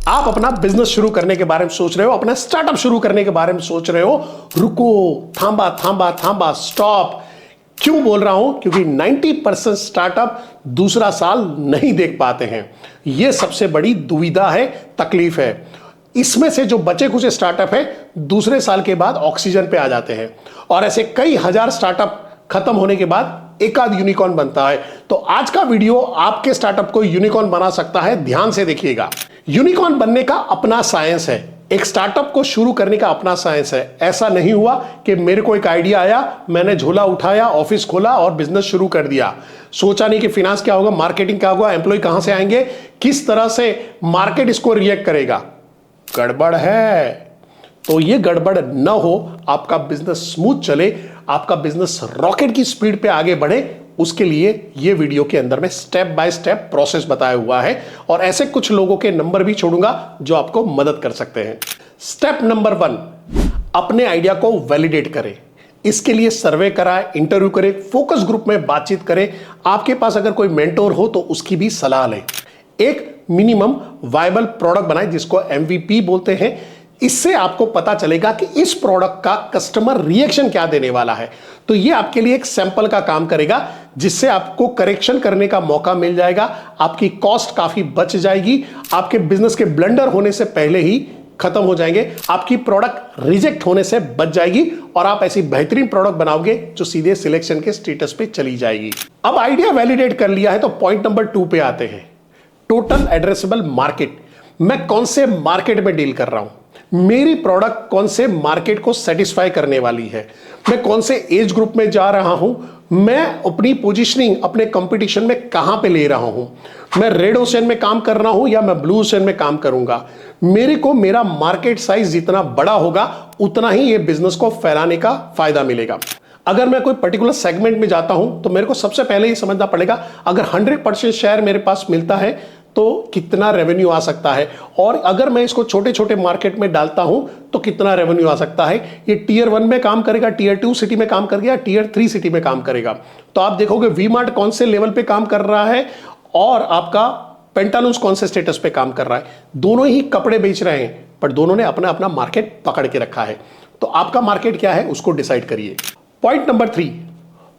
आप अपना बिजनेस शुरू करने के बारे में सोच रहे हो, अपना स्टार्टअप शुरू करने के बारे में सोच रहे हो, रुको, थांबा थांबा थांबा, स्टॉप। क्यों बोल रहा हूं? क्योंकि 90% स्टार्टअप दूसरा साल नहीं देख पाते हैं। यह सबसे बड़ी दुविधा है, तकलीफ है। इसमें से जो बचे कुछ स्टार्टअप है दूसरे साल के बाद ऑक्सीजन पे आ जाते हैं, और ऐसे कई हजार स्टार्टअप खत्म होने के बाद एक आध यूनिकॉर्न बनता है। तो आज का वीडियो आपके स्टार्टअप को यूनिकॉर्न बना सकता है, ध्यान से देखिएगा। यूनिकॉर्न बनने का अपना साइंस है, एक स्टार्टअप को शुरू करने का अपना साइंस है। ऐसा नहीं हुआ कि मेरे को एक आइडिया आया, मैंने झोला उठाया, ऑफिस खोला और बिजनेस शुरू कर दिया। सोचा नहीं कि फाइनेंस क्या होगा, मार्केटिंग क्या होगा, एम्प्लॉय कहां से आएंगे, किस तरह से मार्केट इसको रिएक्ट करेगा। गड़बड़ है। तो ये गड़बड़ न हो, आपका बिजनेस स्मूथ चले, आपका बिजनेस रॉकेट की स्पीड पे आगे बढ़े, उसके लिए ये वीडियो के अंदर में स्टेप बाय स्टेप प्रोसेस बताया हुआ है, और ऐसे कुछ लोगों के नंबर भी छोड़ूंगा जो आपको मदद कर सकते हैं। स्टेप नंबर 1, अपने आइडिया को वैलिडेट करें। इसके लिए सर्वे कराएं, इंटरव्यू करें, फोकस ग्रुप में बातचीत करें। आपके पास अगर कोई मेंटोर हो तो उसकी भी सलाह लें। एक मिनिमम वायबल प्रोडक्ट बनाएं, जिसको MVP बोलते हैं। इससे आपको पता चलेगा कि इस प्रोडक्ट का कस्टमर रिएक्शन क्या देने वाला है। तो ये आपके लिए एक सैंपल का काम करेगा, जिससे आपको करेक्शन करने का मौका मिल जाएगा, आपकी कॉस्ट काफी बच जाएगी, आपके बिजनेस के ब्लंडर होने से पहले ही खत्म हो जाएंगे, आपकी प्रोडक्ट रिजेक्ट होने से बच जाएगी, और आप ऐसी बेहतरीन प्रोडक्ट बनाओगे जो सीधे सिलेक्शन के स्टेटस पे चली जाएगी। अब आइडिया वैलिडेट कर लिया है तो पॉइंट नंबर 2 पे आते हैं, टोटल एड्रेसेबल मार्केट। मैं कौन से मार्केट में डील कर रहा हूं, मेरी प्रोडक्ट कौन से मार्केट को सेटिस्फाई करने वाली है, मैं कौन से एज ग्रुप में जा रहा हूं, मैं अपनी पोजीशनिंग अपने कंपटीशन में कहां पे ले रहा हूं, मैं रेड ओशन में काम कर रहा हूं या मैं ब्लू ओशन में काम करूंगा। मेरे को मेरा मार्केट साइज जितना बड़ा होगा उतना ही ये बिजनेस को फैलाने का फायदा मिलेगा। अगर मैं कोई पर्टिकुलर सेगमेंट में जाता हूं तो मेरे को सबसे पहले ये समझना पड़ेगा, अगर 100% शेयर मेरे पास मिलता है तो कितना रेवेन्यू आ सकता है, और अगर मैं इसको छोटे छोटे मार्केट में डालता हूं तो कितना रेवेन्यू आ सकता है। ये टियर 1 में काम करेगा, टियर 2 सिटी में काम करेगा, टियर 3 सिटी में काम करेगा। तो आप देखोगे वी मार्ट कौन से लेवल पे काम कर रहा है और आपका पेंटालून्स कौन से स्टेटस पे काम कर रहा है। दोनों ही कपड़े बेच रहे हैं, पर दोनों ने अपना अपना मार्केट पकड़ के रखा है। तो आपका मार्केट क्या है उसको डिसाइड करिए। पॉइंट नंबर 3,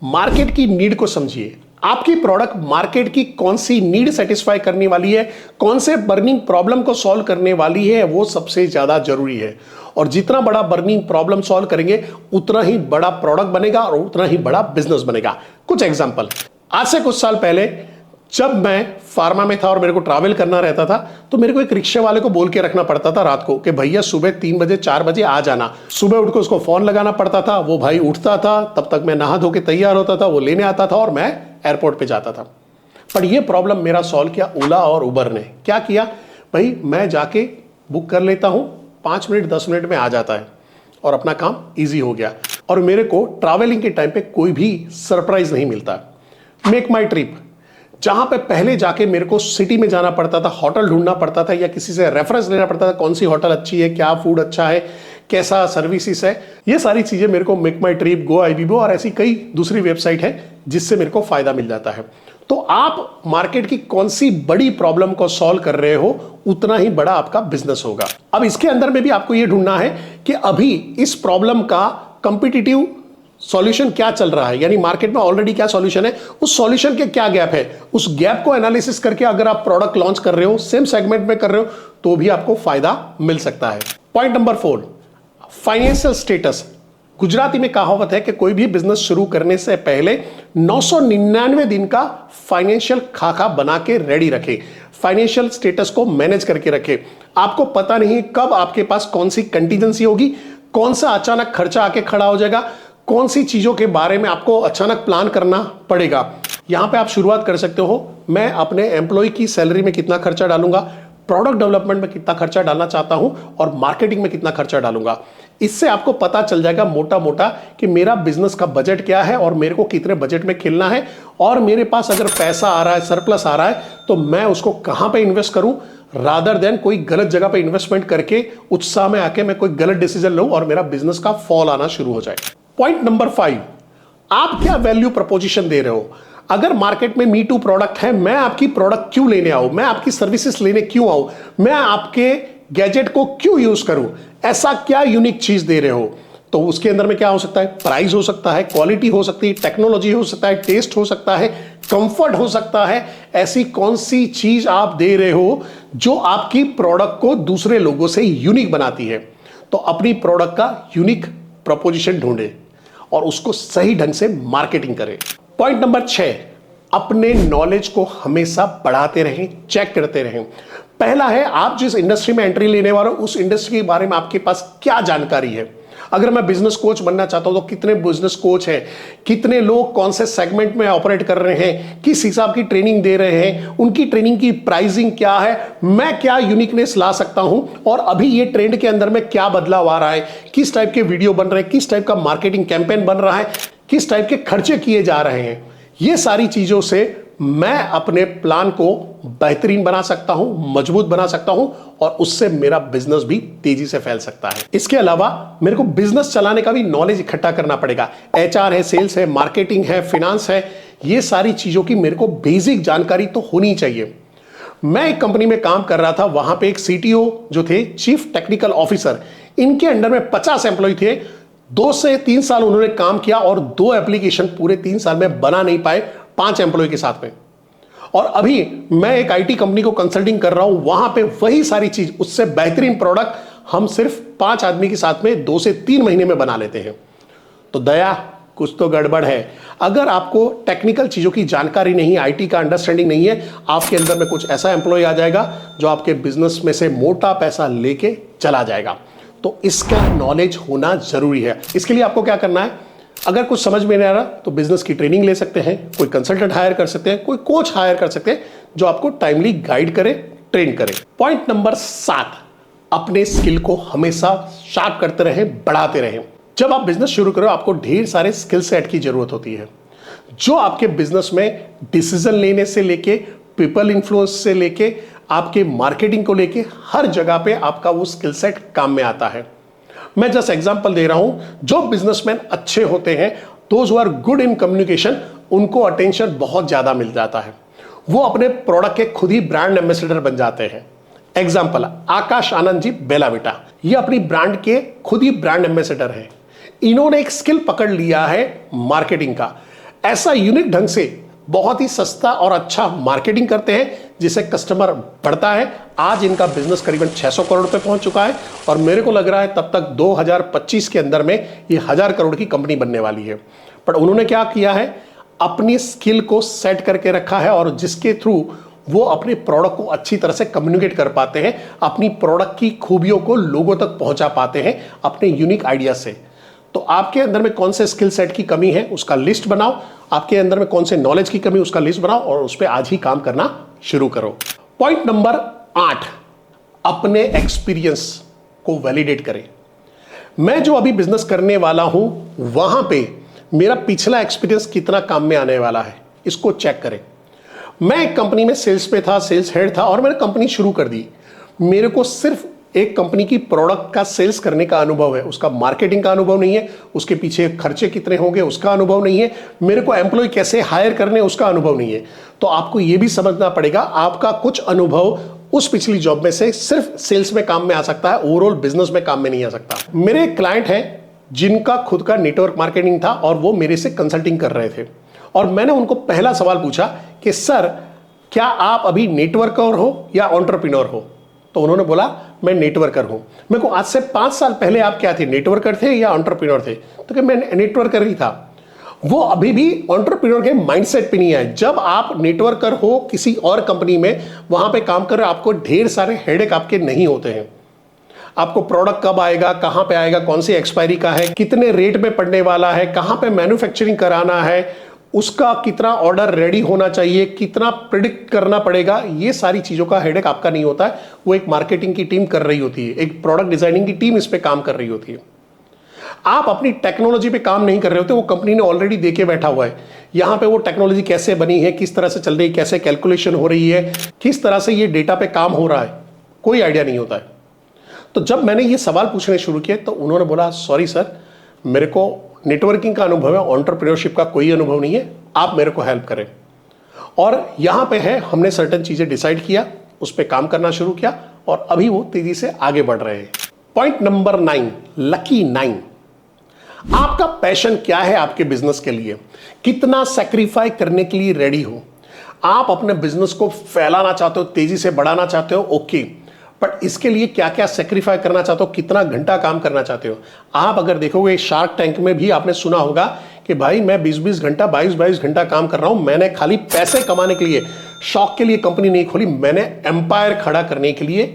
मार्केट की नीड को समझिए। आपकी प्रोडक्ट मार्केट की कौन सी नीड सेटिस्फाई करने वाली है, कौन से बर्निंग प्रॉब्लम को सॉल्व करने वाली है, वो सबसे ज्यादा जरूरी है। और जितना बड़ा बर्निंग प्रॉब्लम सॉल्व करेंगे उतना ही बड़ा प्रोडक्ट बनेगा और उतना ही बड़ा बिजनेस बनेगा। कुछ एग्जांपल, आज से कुछ साल पहले जब मैं फार्मा में था और मेरे को ट्रैवल करना रहता था, तो मेरे को एक रिक्शे वाले को बोल के रखना पड़ता था रात को कि भैया सुबह 3 बजे 4 बजे आ जाना। सुबह उठ के उसको फोन लगाना पड़ता था, वो भाई उठता था, तब तक मैं नहा धो के तैयार होता था, वो लेने आता था और मैं एयरपोर्ट पे जाता था। पर ये प्रॉब्लम मेरा सॉल्व किया ओला और उबर ने। क्या किया भाई, मैं जाके बुक कर लेता हूं, 5 मिनट 10 मिनट में आ जाता है और अपना काम ईजी हो गया, और मेरे को ट्रैवलिंग के टाइम पे कोई भी सरप्राइज नहीं मिलता। मेक माई ट्रिप, जहां पे पहले जाके मेरे को सिटी में जाना पड़ता था, होटल ढूंढना पड़ता था या किसी से रेफरेंस लेना पड़ता था, कौन सी होटल अच्छी है, क्या फूड अच्छा है, कैसा सर्विसेज है, ये सारी चीजें मेरे को मेक माई ट्रिप, गो आईबीबो और ऐसी कई दूसरी वेबसाइट है जिससे मेरे को फायदा मिल जाता है। तो आप मार्केट की कौन सी बड़ी प्रॉब्लम को सॉल्व कर रहे हो उतना ही बड़ा आपका बिजनेस होगा। अब इसके अंदर में भी आपको यह ढूंढना है कि अभी इस प्रॉब्लम का कंपिटिटिव सॉल्यूशन क्या चल रहा है, यानी मार्केट में ऑलरेडी क्या सॉल्यूशन है, उस सॉल्यूशन के क्या गैप है, उस गैप को एनालिसिस करके अगर आप प्रोडक्ट लॉन्च कर रहे हो, सेम सेगमेंट में कर रहे हो, तो भी आपको फायदा मिल सकता है। Point number 4, financial status. Gujarati में कहावत है कि कोई भी बिजनेस शुरू करने से पहले 999 दिन का फाइनेंशियल खाका बना के रेडी रखे, फाइनेंशियल स्टेटस को मैनेज करके रखे। आपको पता नहीं कब आपके पास कौन सी कंटीजेंसी होगी, कौन सा अचानक खर्चा आके खड़ा हो जाएगा, कौन सी चीजों के बारे में आपको अचानक प्लान करना पड़ेगा। यहां पे आप शुरुआत कर सकते हो, मैं अपने एम्प्लॉय की सैलरी में कितना खर्चा डालूंगा, प्रोडक्ट डेवलपमेंट में कितना खर्चा डालना चाहता हूं और मार्केटिंग में कितना खर्चा डालूंगा। इससे आपको पता चल जाएगा मोटा मोटा कि मेरा बिजनेस का बजट क्या है और मेरे को कितने बजट में खेलना है, और मेरे पास अगर पैसा आ रहा है, सरप्लस आ रहा है, तो मैं उसको कहां पे इन्वेस्ट करूं, रादर देन कोई गलत जगह पे इन्वेस्टमेंट करके उत्साह में आके मैं कोई गलत डिसीजन लूं और मेरा बिजनेस का फॉल आना शुरू हो जाए। पॉइंट नंबर 5, आप क्या वैल्यू प्रपोजिशन दे रहे हो। अगर मार्केट में मी टू प्रोडक्ट है, मैं आपकी प्रोडक्ट क्यों लेने आऊं, मैं आपकी सर्विसेज लेने क्यों आऊं, मैं आपके गैजेट को क्यों यूज करूं, ऐसा क्या यूनिक चीज दे रहे हो। तो उसके अंदर में क्या हो सकता है, प्राइस हो सकता है, क्वालिटी हो सकती है, टेक्नोलॉजी हो सकता है, टेस्ट हो सकता है, कंफर्ट हो सकता है। ऐसी कौन सी चीज आप दे रहे हो जो आपकी प्रोडक्ट को दूसरे लोगों से यूनिक बनाती है। तो अपनी प्रोडक्ट का यूनिक प्रोपोजिशन ढूंढे और उसको सही ढंग से मार्केटिंग करें। पॉइंट नंबर 6, अपने नॉलेज को हमेशा बढ़ाते रहें, चेक करते रहें। पहला है, आप जिस इंडस्ट्री में एंट्री लेने वाले हो उस इंडस्ट्री के बारे में आपके पास क्या जानकारी है। अगर मैं बिजनेस कोच बनना चाहता हूं तो कितने बिजनेस कोच हैं, कितने लोग कौन से सेगमेंट में ऑपरेट कर रहे हैं, किस हिसाब की ट्रेनिंग दे रहे हैं, उनकी ट्रेनिंग की प्राइसिंग क्या है, मैं क्या यूनिकनेस ला सकता हूं, और अभी ये ट्रेंड के अंदर में क्या बदलाव आ रहा है, किस टाइप के वीडियो बन रहे हैं, किस टाइप का मार्केटिंग कैंपेन बन रहा है, किस टाइप के खर्चे किए जा रहे हैं। ये सारी चीजों से मैं अपने प्लान को बेहतरीन बना सकता हूं, मजबूत बना सकता हूं, और उससे मेरा बिजनेस भी तेजी से फैल सकता है। इसके अलावा मेरे को बिजनेस चलाने का भी नॉलेज इकट्ठा करना पड़ेगा। एचआर है, सेल्स है, मार्केटिंग है, फाइनेंस है, ये सारी चीजों की मेरे को बेसिक जानकारी तो होनी चाहिए। मैं एक कंपनी में काम कर रहा था, वहां पे एक सीटीओ जो थे, चीफ टेक्निकल ऑफिसर, इनके अंडर में 50 एम्प्लॉय थे। 2 से 3 साल उन्होंने काम किया और 2 एप्लीकेशन पूरे 3 साल में बना नहीं पाए 5 एम्प्लॉय के साथ में। और अभी मैं एक आईटी कंपनी को कंसल्टिंग कर रहा हूं, वहां पे वही सारी चीज, उससे बेहतरीन प्रोडक्ट हम सिर्फ 5 आदमी के साथ में 2 से 3 महीने में बना लेते हैं। तो दया, कुछ तो गड़बड़ है। अगर आपको टेक्निकल चीजों की जानकारी नहीं है, आईटी का अंडरस्टैंडिंग नहीं है, आपके अंदर में कुछ ऐसा एम्प्लॉय आ जाएगा जो आपके बिजनेस में से मोटा पैसा लेके चला जाएगा। तो इसका नॉलेज होना जरूरी है। इसके लिए आपको क्या करना है, अगर कुछ समझ में नहीं आ रहा तो बिजनेस की ट्रेनिंग ले सकते हैं, कोई कंसल्टेंट हायर कर सकते हैं, कोई कोच हायर कर सकते हैं जो आपको टाइमली गाइड करे, ट्रेन करे। पॉइंट नंबर 7, अपने स्किल को हमेशा शार्प करते रहें, बढ़ाते रहें। जब आप बिजनेस शुरू करो आपको ढेर सारे स्किल सेट की जरूरत होती है जो आपके बिजनेस में डिसीजन लेने से लेके, पीपल इन्फ्लुएंस से लेके, आपके मार्केटिंग को लेके, हर जगह पे आपका वो स्किल सेट काम में आता है। मैं जस्ट एग्जांपल दे रहा हूं, जो बिजनेसमैन अच्छे होते हैं, those who are good in communication, उनको अटेंशन बहुत ज्यादा मिल जाता है। वो अपने प्रोडक्ट के खुद ही ब्रांड एम्बेसडर बन जाते हैं। एग्जांपल, आकाश आनंद जी बेलाविटा, ये अपनी ब्रांड के खुद ही ब्रांड एम्बेसडर हैं। इन्होंने एक स्किल पकड़ लिया है मार्केटिंग का, ऐसा यूनिक ढंग से बहुत ही सस्ता और अच्छा मार्केटिंग करते हैं जिससे कस्टमर बढ़ता है। आज इनका बिजनेस करीबन 600 करोड़ पे पहुंच चुका है और मेरे को लग रहा है तब तक 2025 के अंदर में ये 1000 करोड़ की कंपनी बनने वाली है। पर उन्होंने क्या किया है, अपनी स्किल को सेट करके रखा है और जिसके थ्रू वो अपने प्रोडक्ट को अच्छी तरह से कम्युनिकेट कर पाते हैं, अपनी प्रोडक्ट की खूबियों को लोगों तक पहुंचा पाते हैं अपने यूनिक आइडिया से। तो आपके अंदर में कौन से स्किल सेट की कमी है उसका लिस्ट बनाओ, आपके अंदर में कौन से नॉलेज की कमी उसका लिस्ट बनाओ और उस पर आज ही काम करना शुरू करो। पॉइंट नंबर 8, अपने एक्सपीरियंस को वैलिडेट करें। मैं जो अभी बिजनेस करने वाला हूं वहां पे मेरा पिछला एक्सपीरियंस कितना काम में आने वाला है, इसको चेक करें। मैं एक कंपनी में सेल्स पे था, सेल्स हेड था और मैंने कंपनी शुरू कर दी। मेरे को सिर्फ एक कंपनी की प्रोडक्ट का सेल्स करने का अनुभव है, उसका मार्केटिंग का अनुभव नहीं है, उसके पीछे खर्चे कितने होंगे उसका अनुभव नहीं है, मेरे को एम्प्लॉय कैसे हायर करने उसका अनुभव नहीं है। तो आपको यह भी समझना पड़ेगा आपका कुछ अनुभव उस पिछली जॉब में से सिर्फ सेल्स में काम में आ सकता है, ओवरऑल बिजनेस में काम में नहीं आ सकता। मेरे एक क्लाइंट हैं जिनका खुद का नेटवर्क मार्केटिंग था और वो मेरे से कंसल्टिंग कर रहे थे और मैंने उनको पहला सवाल पूछा कि सर क्या आप अभी नेटवर्कर हो या एंटरप्रेन्योर हो। तो उन्होंने बोला मैं नेटवर्कर हूं। मैं को आज से 5 साल पहले आप क्या थे, नेटवर्कर थे या एंटरप्रेन्योर थे। तो कि मैं नेटवर्कर ही था। वो अभी भी एंटरप्रेन्योर के माइंडसेट पे नहीं है। जब आप नेटवर्कर हो किसी और कंपनी में, वहां पे काम कर रहे हो, आपको ढेर सारे हेडेक आपके नहीं होते हैं। आपको प्रोडक्ट कब आएगा, कहां पे आएगा, कौन सी एक्सपायरी का है, कितने रेट में पड़ने वाला है, कहां पे मैन्युफैक्चरिंग कराना है, उसका कितना ऑर्डर रेडी होना चाहिए, कितना प्रिडिक्ट करना पड़ेगा, ये सारी चीजों का हेडेक आपका नहीं होता है। वो एक मार्केटिंग की टीम कर रही होती है, एक प्रोडक्ट डिजाइनिंग की टीम इस पे काम कर रही होती है। आप अपनी टेक्नोलॉजी पे काम नहीं कर रहे होते, वो कंपनी ने ऑलरेडी देके बैठा हुआ है। यहां पे वो टेक्नोलॉजी कैसे बनी है, किस तरह से चल रही है, कैसे कैलकुलेशन हो रही है, किस तरह से ये डेटा पे काम हो रहा है, कोई आइडिया नहीं होता है। तो जब मैंने ये सवाल पूछने शुरू किए तो उन्होंने बोला सॉरी सर, मेरे को नेटवर्किंग का अनुभव है, एंटरप्रेन्योरशिप का कोई अनुभव नहीं है, आप मेरे को हेल्प करें। और यहां पे है हमने सर्टेन चीजें डिसाइड किया, उस पर काम करना शुरू किया और अभी वो तेजी से आगे बढ़ रहे हैं। Point number 9, lucky 9। आपका पैशन क्या है आपके बिजनेस के लिए? कितना सेक्रीफाई करने के लिए रेडी हो? आप अपने बिजनेस को फैलाना चाहते हो, तेजी से बढ़ाना चाहते हो, ओके, बट इसके लिए क्या क्या सेक्रीफाई करना चाहते हो, कितना घंटा काम करना चाहते हो? आप अगर देखोगे शार्क टैंक में भी आपने सुना होगा कि भाई मैं 20-20 घंटा 22-22 घंटा काम कर रहा हूं, मैंने खाली पैसे कमाने के लिए, शौक के लिए कंपनी नहीं खोली, मैंने एम्पायर खड़ा करने के लिए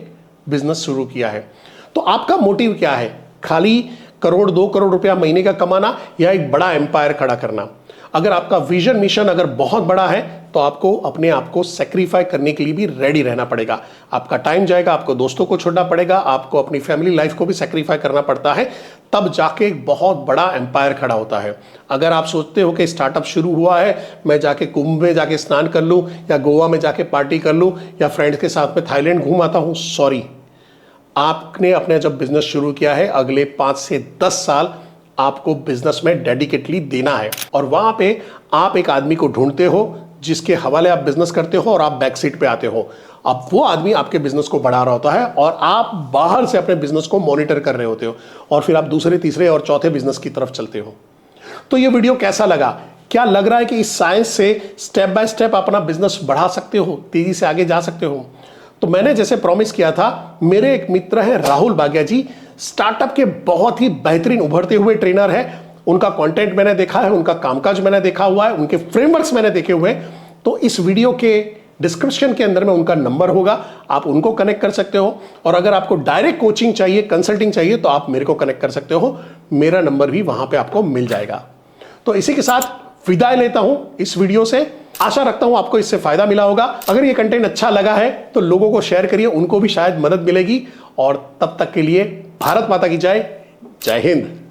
बिजनेस शुरू किया है। तो आपका मोटिव क्या है? खाली करोड़ 2 करोड़ रुपया महीने का कमाना या एक बड़ा एम्पायर खड़ा करना? अगर आपका विजन मिशन अगर बहुत बड़ा है तो आपको अपने आप को सेक्रीफाई करने के लिए भी रेडी रहना पड़ेगा। आपका टाइम जाएगा, आपको दोस्तों को छोड़ना पड़ेगा, आपको अपनी फैमिली लाइफ को भी सेक्रीफाई करना पड़ता है, तब जाके एक बहुत बड़ा एम्पायर खड़ा होता है। अगर आप सोचते हो कि स्टार्टअप शुरू हुआ है, मैं जाके कुंभ में जाके स्नान कर लूं या गोवा में जाके पार्टी कर लूं या फ्रेंड्स के साथ में थाईलैंड घूम आता हूं, सॉरी, आपने अपने जब बिजनेस शुरू किया है, अगले 5 से 10 साल आपको बिजनेस में डेडिकेटली देना है और वहां पे आप एक आदमी को ढूंढते हो जिसके हवाले आप बिजनेस करते हो और आप बैक सीट पे आते हो। अब वो आदमी आपके बिजनेस को बढ़ा रहा होता है और आप बाहर से अपने बिजनेस को मॉनिटर कर रहे होते हो और फिर आप दूसरे, तीसरे और चौथे बिजनेस की तरफ चलते हो। तो ये वीडियो कैसा लगा? क्या लग रहा है कि इस साइंस से स्टेप बाय स्टेप अपना बिजनेस बढ़ा सकते हो, तेजी से आगे जा सकते हो? तो मैंने जैसे प्रॉमिस किया था, मेरे एक मित्र हैं राहुल भाग्या जी, स्टार्टअप के बहुत ही बेहतरीन उभरते हुए ट्रेनर है। उनका कंटेंट मैंने देखा है, उनका कामकाज मैंने देखा हुआ है, उनके फ्रेमवर्क्स मैंने देखे हुए हैं। तो इस वीडियो के डिस्क्रिप्शन के अंदर में उनका नंबर होगा, आप उनको कनेक्ट कर सकते हो। और अगर आपको डायरेक्ट कोचिंग चाहिए, कंसल्टिंग चाहिए, तो आप मेरे को कनेक्ट कर सकते हो, मेरा नंबर भी वहां पे आपको मिल जाएगा। तो इसी के साथ विदाई लेता हूं इस वीडियो से। आशा रखता हूं आपको इससे फायदा मिला होगा। अगर ये कंटेंट अच्छा लगा है तो लोगों को शेयर करिए, उनको भी शायद मदद मिलेगी। और तब तक के लिए भारत माता की जय, जय हिंद।